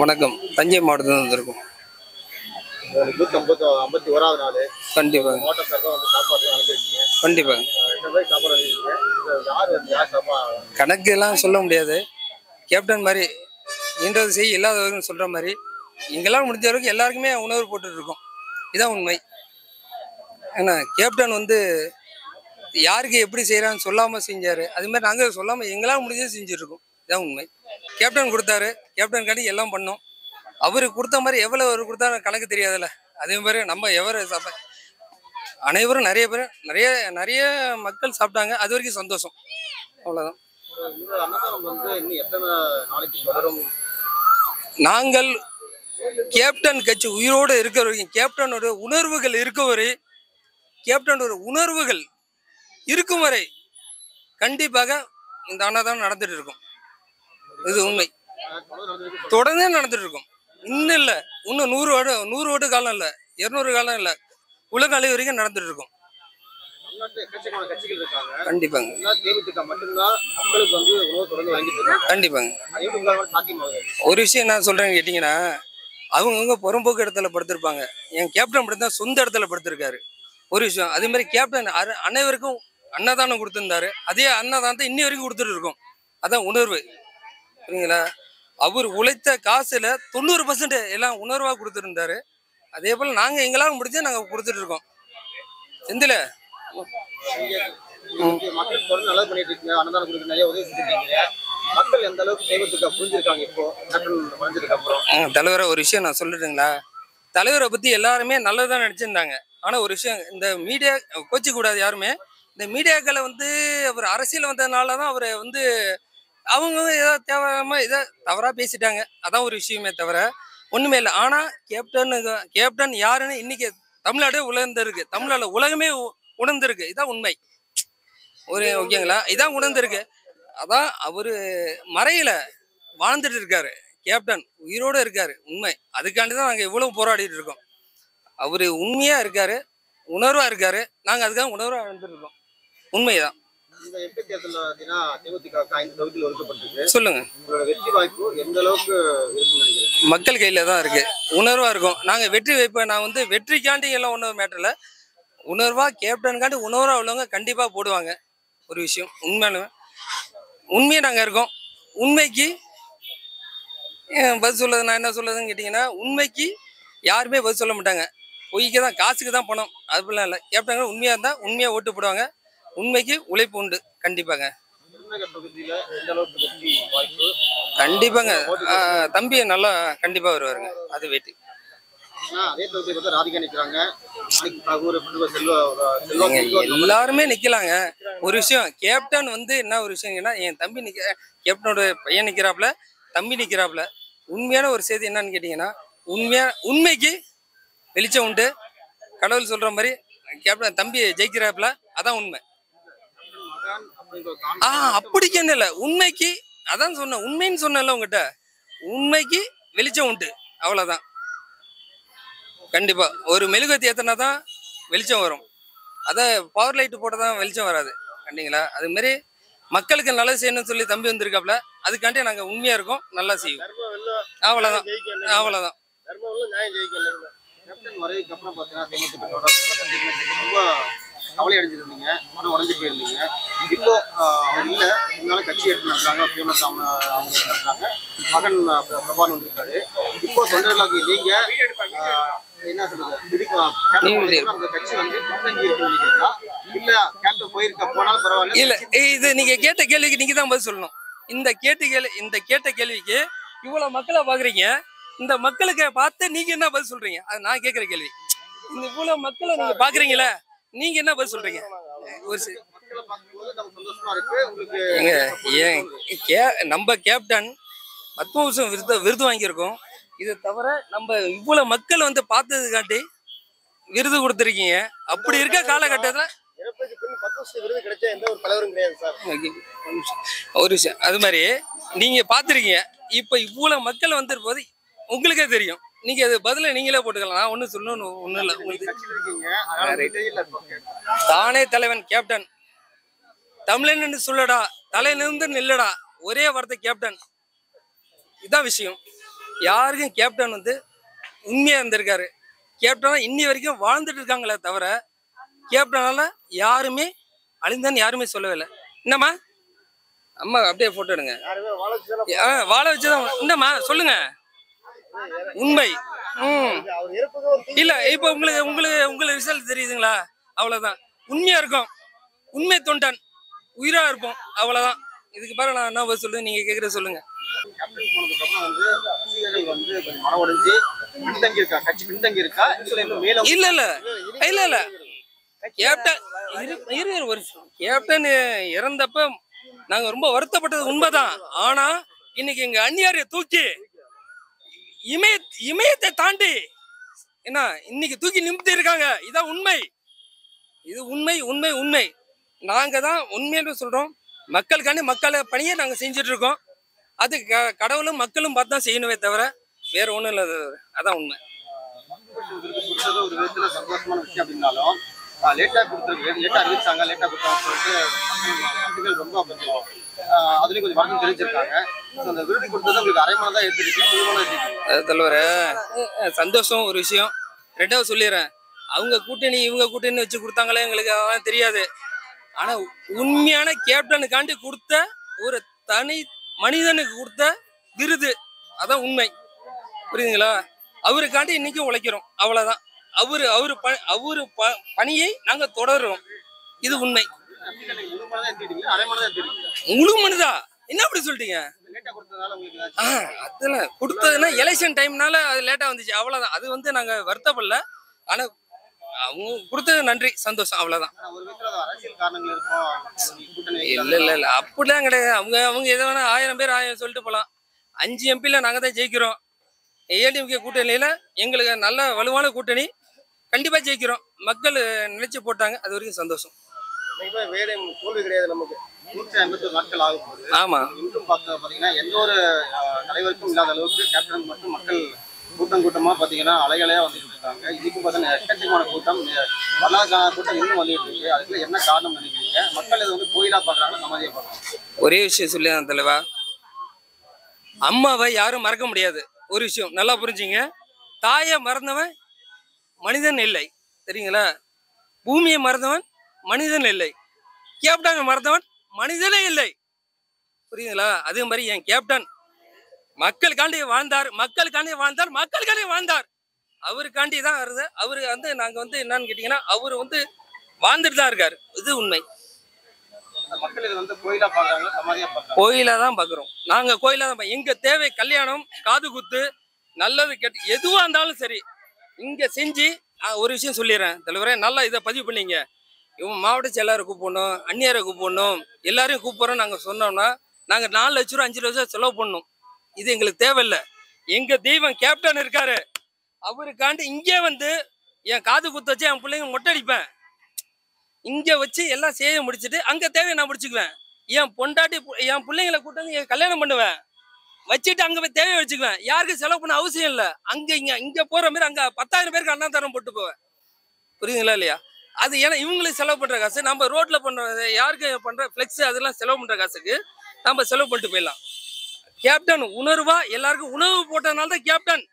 வணக்கம். தஞ்சை மாவட்டத்தில் வந்திருக்கோம். 151வது நாள் கண்டிப்பாக மாவட்ட சங்கம் வந்து சாப்பாடு அனுப்பியிருக்கீங்க. கண்டிப்பாக இந்த மாதிரி சாப்பாடு அனுப்பியிருக்கீங்க. யார் சாப்பாடு கணக்கு எல்லாம் சொல்ல முடியாது. கேப்டன் மாதிரி ஈன்றது செய் இல்லாதவர்கள் சொல்கிற மாதிரி எங்கெல்லாம் முடிஞ்ச வரைக்கும் எல்லாருக்குமே உணவு போட்டுட்ருக்கோம். இதான் உண்மை. ஏன்னா கேப்டன் வந்து யாருக்கு எப்படி செய்கிறான்னு சொல்லாமல் செஞ்சார். அதுமாதிரி நாங்கள் சொல்லாமல் எங்களால் முடிஞ்சது செஞ்சுட்ருக்கோம். இதான் உண்மை. கேப்டன் கொடுத்தாரு, கேப்டன் காட்டி எல்லாம் பண்ணோம். அவருக்கு கொடுத்த மாதிரி எவ்வளோ அவர் கொடுத்தா கணக்கு தெரியாதுல்ல. அதே மாதிரி நம்ம அனைவரும் நிறைய பேர் நிறைய நிறைய மக்கள் சாப்பிட்டாங்க. அது வரைக்கும் சந்தோஷம். அவ்வளோதான். இந்த அன்னதானம் வந்து இன்னும் எத்தனை நாளைக்கு தொடரும்? நாங்கள் கேப்டன் கட்சி உயிரோடு இருக்கிற வரைக்கும், கேப்டனோட உணர்வுகள் இருக்கவரை, கேப்டனோட உணர்வுகள் இருக்கும் வரை கண்டிப்பாக இந்த அன்னதானம் நடந்துட்டு இருக்கும். இது உண்மை. தொடர்ந்தே நடந்துட்டு இருக்கும். இன்னும் இல்லை, இன்னும் 100 வருட காலம் இல்லை, 200 காலம் இல்லை, உலக அளவு வரைக்கும் நடந்துட்டு இருக்கும். கண்டிப்பாங்க கண்டிப்பாங்க. ஒரு விஷயம் என்ன சொல்றேன்னு கேட்டீங்கன்னா, அவங்கவுங்க புறம்போக்கு இடத்துல படுத்திருப்பாங்க. என் கேப்டன் படுத்தா சொந்த இடத்துல படுத்திருக்காரு. ஒரு விஷயம். அதே மாதிரி கேப்டன் அனைவருக்கும் அன்னதானம் கொடுத்துருந்தாரு. அதே அன்னதானத்தை இன்னி வரைக்கும் கொடுத்துட்டு இருக்கோம். அதான் உணர்வு. புரியுங்களா? அவர் உழைத்த காசுல 90% எல்லாம் உணர்வா கொடுத்துருந்தாரு. அதே போல நாங்க எங்களால் முடிஞ்சு நாங்க கொடுத்துட்டு இருக்கோம். செந்தில நல்லது பண்ணிட்டு இருக்கீங்க. அன்னதானம் கொடுத்து நிறைய உதவி செஞ்சிருக்கீங்க. மக்கள் எந்த அளவுக்கு தெய்வத்துக்கு புரிஞ்சிருக்காங்க இப்போ வந்ததுக்கு அப்புறம்? தலைவரை ஒரு விஷயம் நான் சொல்லிட்டுங்களா? தலைவரை பத்தி எல்லாருமே நல்லதான் நினைச்சிருந்தாங்க. ஆனா ஒரு விஷயம், இந்த மீடியா கோச்சி கூடாது யாருமே. இந்த மீடியாக்களை வந்து அவர் அரசியல் வந்ததுனாலதான் அவரை வந்து அவங்க ஏதாவது தேவையாம ஏதோ தவறா பேசிட்டாங்க. அதான் ஒரு விஷயமே தவிர ஒண்ணுமே இல்லை. ஆனா கேப்டன் யாருன்னு இன்னைக்கு தமிழ்நாடே உணர்ந்திருக்கு. தமிழ்நாடு உலகமே உணர்ந்திருக்கு. இதான் உண்மை. ஒரு ஓகேங்களா? இதான் உணர்ந்திருக்கு. அதான் அவரு மறையில வாழ்ந்துட்டு இருக்காரு. கேப்டன் உயிரோடு இருக்காரு. உண்மை. அதுக்காண்டிதான் நாங்க இவ்வளவு போராடிட்டு இருக்கோம். அவரு உண்மையா இருக்காரு, உணர்வா இருக்காரு. நாங்க அதுக்காக உணர்வா வாழ்ந்துட்டு இருக்கோம். உண்மைதான். இந்த எம்பி தேர்தல் பார்த்தீங்கன்னா தேமுதிக 5 தொகுதியில் ஒதுக்கப்பட்டிருக்கு. சொல்லுங்க. உங்களோட வெற்றி வாய்ப்பு எந்த அளவுக்கு இருக்குன்னு நினைக்கிறீங்க? மக்கள் கையில தான் இருக்கு. உணர்வா இருக்கும். நாங்க வெற்றி வைப்போம். நான் வந்து வெற்றிக்காண்டி எல்லாம் ஒன்றும் மேட்டர்ல, உணர்வா கேப்டனுக்காண்டி உணர்வா உள்ளவங்க கண்டிப்பா போடுவாங்க. ஒரு விஷயம் உண்மையான உண்மையை நாங்க இருக்கோம். உண்மைக்கு பதில் சொல்லுறது. நான் என்ன சொல்லுறதுன்னு கேட்டீங்கன்னா, உண்மைக்கு யாருமே பதில் சொல்ல மாட்டாங்க. பொய்க்கு தான், காசுக்கு தான் பணம். அதுபோலாம் இல்லை. கேப்டன் உண்மையா இருந்தா உண்மையா ஓட்டு போடுவாங்க. உண்மைக்கு உழைப்பு உண்டு. கண்டிப்பாங்க கண்டிப்பாங்க. தம்பி நல்லா கண்டிப்பா வருவாருங்க. அது வெற்றி. எல்லாருமே நிக்கலாங்க. ஒரு விஷயம், கேப்டன் வந்து என்ன ஒரு விஷயம்னா, என் தம்பி கேப்டனோட பையன் நிக்கிறாப்ல, தம்பி நிக்கிறாப்ல. உண்மையான ஒரு செய்தி என்னன்னு கேட்டீங்கன்னா, உண்மைக்கு வெளிச்சம் உண்டு. கடவுள் சொல்ற மாதிரி கேப்டன் தம்பி ஜெயிக்கிறாப்ல. அதான் உண்மை. அப்படிக்கு என்ன இல்லை, உண்மைக்கு அதான் சொன்ன, உண்மைன்னு சொன்னல உங்ககிட்ட. உண்மைக்கு வெளிச்சம் உண்டு. அவ்வளவுதான். கண்டிப்பா ஒரு மெழுகுவத்தி ஏத்தனா தான் வெளிச்சம் வரும். அத பவர் லைட் போட்டதான் வெளிச்சம் வராது. கண்டிங்களா? அது மாதிரி மக்களுக்கு நல்லது செய்யணும்னு சொல்லி தம்பி வந்திருக்காப்ல. அதுக்காண்டி நாங்க உண்மையா இருக்கோம். நல்லா செய்வோம். அவ்வளவுதான். அவ்வளவுதான். கவலை அடைஞ்சிருந்தீங்க, மனம் உடஞ்சு போயிருந்தீங்க. இப்போ அவர் இல்லை, இதனால கட்சி எடுத்து நடத்துறாங்க. ஃபேமஸ் அவங்க மகன் பிரபான் வந்திருக்காரு. இப்போ தொண்டர்களாக நீங்க என்ன சொல்றது, அந்த கட்சி வந்து பின்தங்கி இருக்குன்னு இல்ல கேப்டன் போயிருக்க போனாலும் பரவாயில்ல? இல்ல, இது நீங்க கேட்ட கேள்விக்கு நீங்க தான் பதில் சொல்லணும். இந்த கேட்ட கேள்விக்கு இவ்வளவு மக்களை பாக்குறீங்க. இந்த மக்களுக்கு பார்த்து நீங்க என்ன பதில் சொல்றீங்க? அது நான் கேட்கிற கேள்வி. இந்த இவ்வளவு மக்களை நீங்க பாக்குறீங்களா, நீங்க என்ன பதில் சொல்றீங்க? நம்ம கேப்டன் பத்மபூஷன் விருது வாங்கியிருக்கோம். இதை தவிர நம்ம இவ்வளவு மக்கள் வந்து பார்த்ததுக்காண்டி விருது கொடுத்துருக்கீங்க. அப்படி இருக்க காலகட்டத்தில் ஒரு விஷயம், அது மாதிரி நீங்க பாத்துருக்கீங்க. இப்ப இவ்வளவு மக்கள் வந்துரு போது உங்களுக்கே தெரியும். நீங்க அது பதில நீங்களே போட்டுக்கலாம். நான் ஒண்ணு சொல்லணும் ஒண்ணும் இல்லை. உங்களுக்கு தானே தலைவன் கேப்டன் தமிழன்னு சொல்லடா, தலையிலிருந்து நில்லடா, ஒரே வார்த்தை கேப்டன். இதான் விஷயம். யாருக்கும் கேப்டன் வந்து உண்மையா இருந்திருக்காரு. கேப்டனா இன்னி வரைக்கும் வாழ்ந்துட்டு இருக்காங்களே தவிர கேப்டனால யாருமே அழிந்தான்னு யாருமே சொல்லவே இல்லை. என்னம்மா அம்மா அப்படியே போட்டோ எடுங்க. வாழ வச்சுதான். என்னம்மா சொல்லுங்க உண்மை. இல்ல இப்ப உங்களுக்கு உங்களுக்கு உங்களுக்கு ரிசல்ட் தெரியுதுங்களா? அவ்வளவுதான். உண்மையா இருக்கும். உண்மை தொண்டன் உயிரா இருப்போம். அவ்வளவுதான். இதுக்கு பாரு நான் என்ன சொல்லுங்க, நீங்க கேக்குறத சொல்லுங்க. கேப்டன் போனதுக்கு அப்புறம் வந்து ரசிகர்கள் வந்து கொஞ்சம் மன உடைஞ்சு பின்தங்கி இருக்கா, கட்சி பின்தங்கி இருக்கா, மேலும் இல்ல இல்ல இல்ல இல்ல கேப்டன் ஒரு கேப்டன் இறந்தப்ப நாங்க ரொம்ப வருத்தப்பட்டது உண்மைதான். ஆனா இன்னைக்கு எங்க அந்நியாரிய தூக்கி இமயத்தை தாண்டி என்ன இன்னைக்கு தூக்கி நிமித்தி இருக்காங்க. இதான் உண்மை. இது உண்மை உண்மை உண்மை. நாங்க தான் உண்மைன்னு சொல்றோம். மக்களுக்காண்டி மக்கள் பணியை நாங்க செஞ்சுட்டு இருக்கோம். அது கடவுளும் மக்களும் பார்த்து தான் செய்யணுமே தவிர வேற ஒண்ணும் இல்லை. அதான் உண்மை. ஒரு விதத்துல சந்தோஷமான விஷயம் அப்படின்னாலும் லேட்டா கொடுத்துருக்கு, லேட்டா அறிவிச்சாங்க, லேட்டா கொடுத்தாங்க சொல்லிட்டு ரொம்ப கொஞ்சம் அதுலயும் கொஞ்சம் வருத்தம் தெரிவிச்சிருக்காங்க. அந்த விருது கொடுத்தது உங்களுக்கு அரைமணம் தான் எடுத்துருக்கு. தலைவர சந்தோஷம் ஒரு விஷயம். ரெண்டாவது சொல்லிடுறேன், அவங்க கூட்டணி இவங்க கூட்டணி வச்சு கொடுத்தாங்களே எங்களுக்கு அதெல்லாம் தெரியாது. ஆனா உண்மையான கேப்டனுக்காண்டி கொடுத்த ஒரு தனி மனிதனுக்கு கொடுத்த விருது, அதான் உண்மை. புரியுதுங்களா? அவருக்காண்டி இன்னைக்கும் உழைக்கிறோம். அவ்வளவுதான். அவரு பணியை நாங்க தொடர்றோம். இது உண்மை. முழு மனிதா என்ன அப்படி சொல்லிட்டீங்க? அதெல்லாம் கொடுத்ததுன்னா எலெக்ஷன் டைம்னால அது லேட்டா வந்துச்சு. அவ்வளவுதான். அது வந்து நாங்க வருத்தப்படல. ஆனா அவங்க கொடுத்தது நன்றி, சந்தோஷம். அவ்வளவுதான். இல்ல இல்ல இல்ல அப்படிலாம் கிடையாது. அவங்க எதை வேணா 1000 பேர் 1000 சொல்லிட்டு போலாம். 5 எம்பில நாங்க தான் ஜெயிக்கிறோம். ஏடிஎம்கே கூட்டணியில எங்களுக்கு நல்ல வலுவான கூட்டணி, கண்டிப்பா ஜெயிக்கிறோம். மக்கள் நினைச்சு போட்டாங்க. அது வரைக்கும் சந்தோஷம். தோல்வி கிடையாது நமக்கு. 151 நாட்கள் ஆகும். ஆமா. இன்றும் பாத்தீங்கன்னா எந்த ஒரு தலைவருக்கும் இல்லாத அளவுக்கு கேப்டன் மட்டும் மக்கள் கூட்டமா பாத்தீங்கன்னா அலைகளையா வந்துட்டு இருக்காங்க. இதுக்கு பாத்தீங்கன்னா எக்கச்சக்கமான கூட்டம், வரலாற்றான கூட்டம் இன்னும் வந்துட்டு இருக்கு. அதுக்கு என்ன காரணம் நினைக்கிறீங்க? மக்கள் இதை வந்து கோயிலா பாக்குறாங்க, சமாதியா பாக்குறாங்க. ஒரே விஷயம் சொல்லி தலைவா, அம்மாவை யாரும் மறக்க முடியாது. ஒரு விஷயம் நல்லா புரிஞ்சுங்க. தாயை மறந்தவன் மனிதன் இல்லை, தெரியுங்களா? பூமியை மறந்தவன் மனிதன் இல்லை. கேப்டனை மறந்தவன் மனிதனே இல்லை. புரியுதுங்களா? அதே மாதிரி என் கேப்டன் மக்களுக்காண்டி வாழ்ந்தார், மக்களுக்காண்டி வாழ்ந்தார். அவருக்காண்டி தான் வருது. அவரு வந்து நாங்க வந்து என்னன்னு கேட்டீங்கன்னா அவரு வந்து வாழ்ந்துட்டு தான் இருக்காரு. இது உண்மை. மக்கள் இதை வந்து கோயிலா பாக்குறாங்க, சமாதியா பாக்குறாங்க. கோயிலா தான் பாக்குறோம். நாங்க கோயிலா தான். எங்க தேவை கல்யாணம், காது குத்து, நல்லது கெட்டு எதுவா இருந்தாலும் சரி இங்க செஞ்சு. ஒரு விஷயம் சொல்லிடுறேன் தலைவரே, நல்லா இதை பதிவு பண்ணீங்க. இவன் மாவட்ட செயலாளரை கூப்பிடணும், அந்நியாரை கூப்பிடணும், எல்லாரையும் கூப்பிடுறோம். நாங்க சொன்னோம்னா நாங்க 4 லட்ச ரூபா 5 லட்ச ரூபா செலவு பண்ணணும். இது எங்களுக்கு தேவையில்லை. எங்க தெய்வம் கேப்டன் இருக்காரு. அவருக்காண்டி இங்கே வந்து என் காது குத்து வச்சு என் பிள்ளைங்க மொட்டை அடிப்பேன். இங்க வச்சு எல்லாம் செய்ய முடிச்சுட்டு அங்க தேவையை நான் முடிச்சுக்குவேன். என் பொண்டாட்டி என் பிள்ளைங்களை கூட்டாந்து கல்யாணம் பண்ணுவேன், வச்சுட்டு அங்க போய் தேவையை வச்சுக்குவேன். யாருக்கும் செலவு பண்ண அவசியம் இல்லை. இங்க போற மாதிரி அங்க 10,000 பேருக்கு அன்னதானம் போட்டு போவேன். புரியுதுங்களா இல்லையா? அது ஏன்னா இவங்களுக்கு செலவு பண்ற காசு, நம்ம ரோட்ல பண்ற யாருக்கு பண்ற பிளெக்ஸ் அதெல்லாம் செலவு பண்ற காசுக்கு நம்ம செலவு பண்ணிட்டு போயிடலாம். கேப்டன் உணர்வா எல்லாருக்கும் உணவு போட்டதுனால தான் கேப்டன்.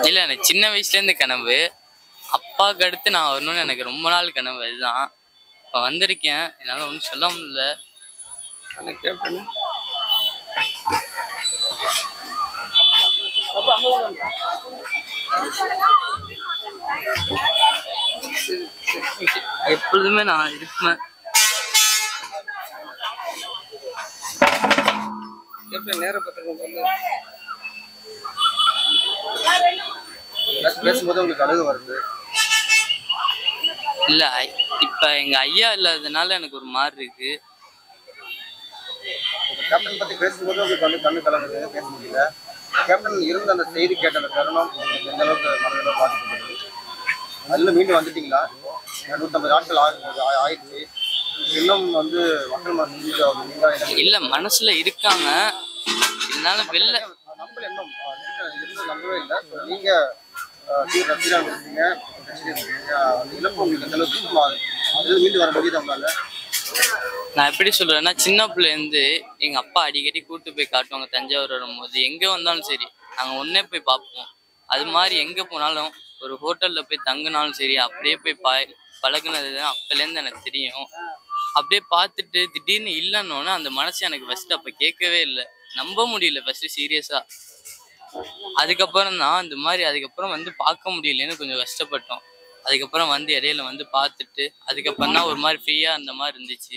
இல்ல எனக்கு சின்ன வயசுல இருந்து கனவு, அப்பாவுக்கு அடுத்து நான் வரணும்னு எனக்கு ரொம்ப நாள் கனவு. இதுதான் இப்போ வந்திருக்கேன். என்னால ஒன்றும் சொல்ல முடியல. எப்பொழுதுமே நான் இருப்பேன். நேரம் பார்த்துக்கோங்க. பேசும்போது உங்களுக்கு அழுகு வருது. இல்ல இப்ப எங்க ஐயா இல்லாததுனால எனக்கு ஒரு மாதிரி இருக்கு. கேப்டன் பத்தி பேசும்போது உங்களுக்கு வந்து கண்ணு கலங்குது, பேச முடியல. கேப்டன் இருந்த அந்த செய்தி கேட்ட அந்த தருணம் எந்த அளவுக்கு மனதில் பாதிக்கப்பட்டது? அதுல மீண்டும் வந்துட்டீங்களா? 150 நாட்கள் ஆயிடுச்சு. இன்னும் வந்து மக்கள் இல்ல மனசுல இருக்காங்க. இதனால வெளில நம்பவே இல்லை. நீங்க ரசிகராக இருக்கீங்க, கட்சியில் இருக்கீங்க, அந்த இழப்பு உங்களுக்கு அந்த அளவுக்கு அது மீண்டு வர முடியுது அவங்களால? நான் எப்படி சொல்றேன்னா, சின்ன பிள்ளைலேருந்து எங்க அப்பா அடிக்கடி கூட்டு போய் காட்டுவாங்க. தஞ்சாவூர் வரும்போது எங்க வந்தாலும் சரி நாங்க ஒன்னே போய் பார்ப்போம். அது மாதிரி எங்க போனாலும் ஒரு ஹோட்டல்ல போய் தங்கினாலும் சரி அப்படியே போய் பழகுனது தான் அப்பலேருந்து எனக்கு தெரியும். அப்படியே பார்த்துட்டு திடீர்னு இல்லைன்னொன்னே அந்த மனசு எனக்கு ஃபர்ஸ்ட் அப்ப கேட்கவே இல்லை, நம்ப முடியல ஃபர்ஸ்ட் சீரியஸா. அதுக்கப்புறம் தான் இந்த மாதிரி அதுக்கப்புறம் வந்து பார்க்க முடியலன்னு கொஞ்சம் கஷ்டப்பட்டோம். அதுக்கப்புறம் வந்து இடையில வந்து பார்த்துட்டு அதுக்கப்புறம் தான் ஒரு மாதிரி ஃப்ரீயா அந்த மாதிரி இருந்துச்சு.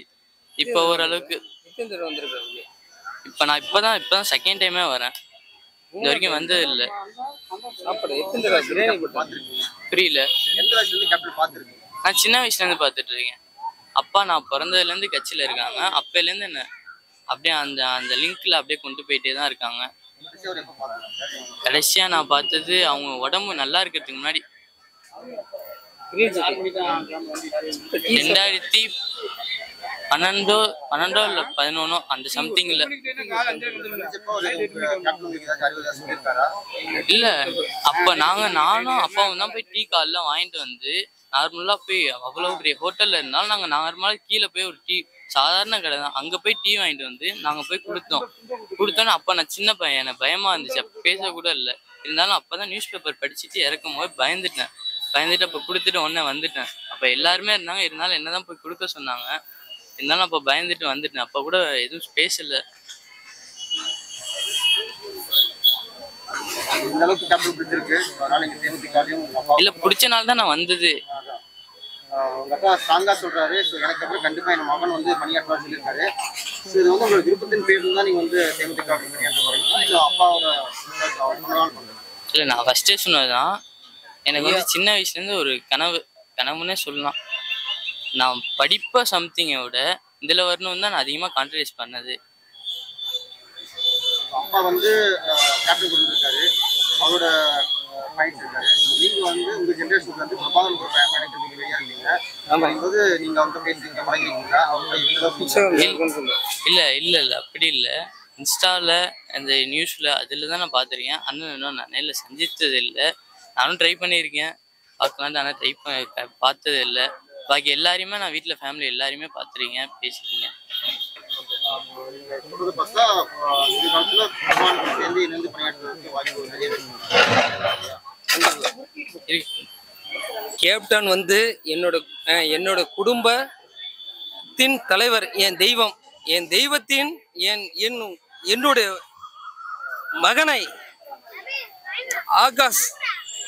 இப்போ ஓரளவுக்கு எத்தனை தடவை வந்திருக்காரு? நான் இப்பதான் செகண்ட் டைமே வரேன். இது வரைக்கும் வந்தது இல்லை. சாப்பாடு எத்தனை தடவை பிரியாணி போட்டு பார்த்துருக்கீங்க? புரியல. எந்த வயசுலேருந்து கேப்டன் பார்த்துருக்கீங்க? நான் சின்ன வயசுல இருந்து பார்த்துட்டு இருக்கேன். அப்பா நான் பிறந்ததுல இருந்து கட்சியில இருக்காங்க. அப்பையில இருந்து என்ன அப்படியே அந்த அந்த லிங்க்ல அப்படியே கொண்டு போயிட்டே தான் இருக்காங்க. கடைசியாக எப்போ பார்த்தீங்க? கடைசியா நான் பார்த்தது அவங்க உடம்பு நல்லா இருக்கிறதுக்கு முன்னாடி 2012 இல்ல 11 அந்த சம்திங்ல. இல்ல அப்ப நானும் அப்பாவும் தான் போய் டீ கால்லாம் வாங்கிட்டு வந்து நார்மலா போய் அவ்வளவு பெரிய ஹோட்டல்ல இருந்தாலும் நாங்க நார்மலா கீழே போய் ஒரு டீ சாதாரண கடை தான் அங்க போய் டீ வாங்கிட்டு வந்து நாங்க போய் கொடுத்தோன்னு அப்ப நான் சின்ன பையன், எனக்கு பயமா இருந்துச்சு, அப்ப பேச கூட இல்லை. இருந்தாலும் அப்பதான் நியூஸ் பேப்பர் படிச்சுட்டு இறக்கும் போது பயந்துட்டு அப்ப கொடுத்துட்டு உடனே வந்துட்டேன். அப்ப எல்லாருமே இருந்தாங்க, இருந்தாலும் என்னதான் போய் கொடுக்க சொன்னாங்க. இருந்தாலும் அப்ப பயந்துட்டு வந்துட்டேன். அப்ப கூட எதுவும் பேசல. இல்ல பிடிச்ச நாள் தான் நான் வந்தது. உங்க அப்பா ஸ்ட்ராங்கா சொல்றாரு, எனக்கு அப்புறம் கண்டிப்பா என் மகன் வந்து பணியாற்றுவார் சொல்லியிருக்காரு. இது வந்து உங்களோட விருப்பத்தின் பேர்ல தான் நீங்க வந்து தேமுதிக பணியாற்ற போறீங்க, அப்பாவோட இல்ல நான் ஃபர்ஸ்டே சொன்னதுதான், எனக்கு வந்து சின்ன வயசுல இருந்து ஒரு கனவுன்னே சொல்லலாம். நான் படிப்ப சம்திங்கை விட இதுல வரணும் தான் நான் அதிகமா கான்சன்ட்ரேட் பண்ணது. அப்பா வந்து கேப்டன் கொடுத்துருக்காரு, அவரோட பாயிண்ட் இருக்காரு. நீங்க வந்து உங்க ஜென்ரேஷன்ல வந்து பிரபாகரன் பாயிண்ட் வெளியா இருக்கீங்க. அப்படிங்கும்போது நீங்க வந்து பேசுறீங்க பழகிறீங்களா? இல்ல அப்படி இல்ல. இன்ஸ்டால அந்த நியூஸ்ல அதுல தான் நான் பார்த்துருக்கேன். அண்ணன் இன்னும் நான் நேரில் சந்தித்தது இல்லை. நானும் ட்ரை பண்ணியிருக்கேன் பார்க்கலான்ட்டு, ஆனால் பார்த்தது இல்லை. பாக்கி எல்லாரையுமே நான் வீட்டில் ஃபேமிலி எல்லாரையுமே பார்த்துருக்கேன், பேசியிருக்கேன். கேப்டன் வந்து என்னோட குடும்பத்தின் தலைவர், என் தெய்வம், என் தெய்வத்தின் என்னுடைய மகனை ஆகாஷ்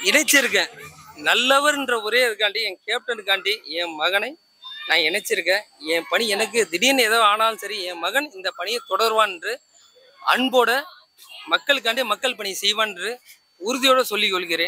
இணைச்சிருக்கேன். நல்லவர்ன்ற ஒரே இதுக்காண்டி, என் கேப்டனுக்காண்டி என் மகனை நான் இணைச்சிருக்கேன். என் பணி எனக்கு திடீர்னு ஏதோ ஆனாலும் சரி, என் மகன் இந்த பணியை தொடருவான் என்று அன்போட மக்களுக்காண்டி மக்கள் பணி செய்வான் என்று உறுதியோடு சொல்லிக் கொள்கிறேன்.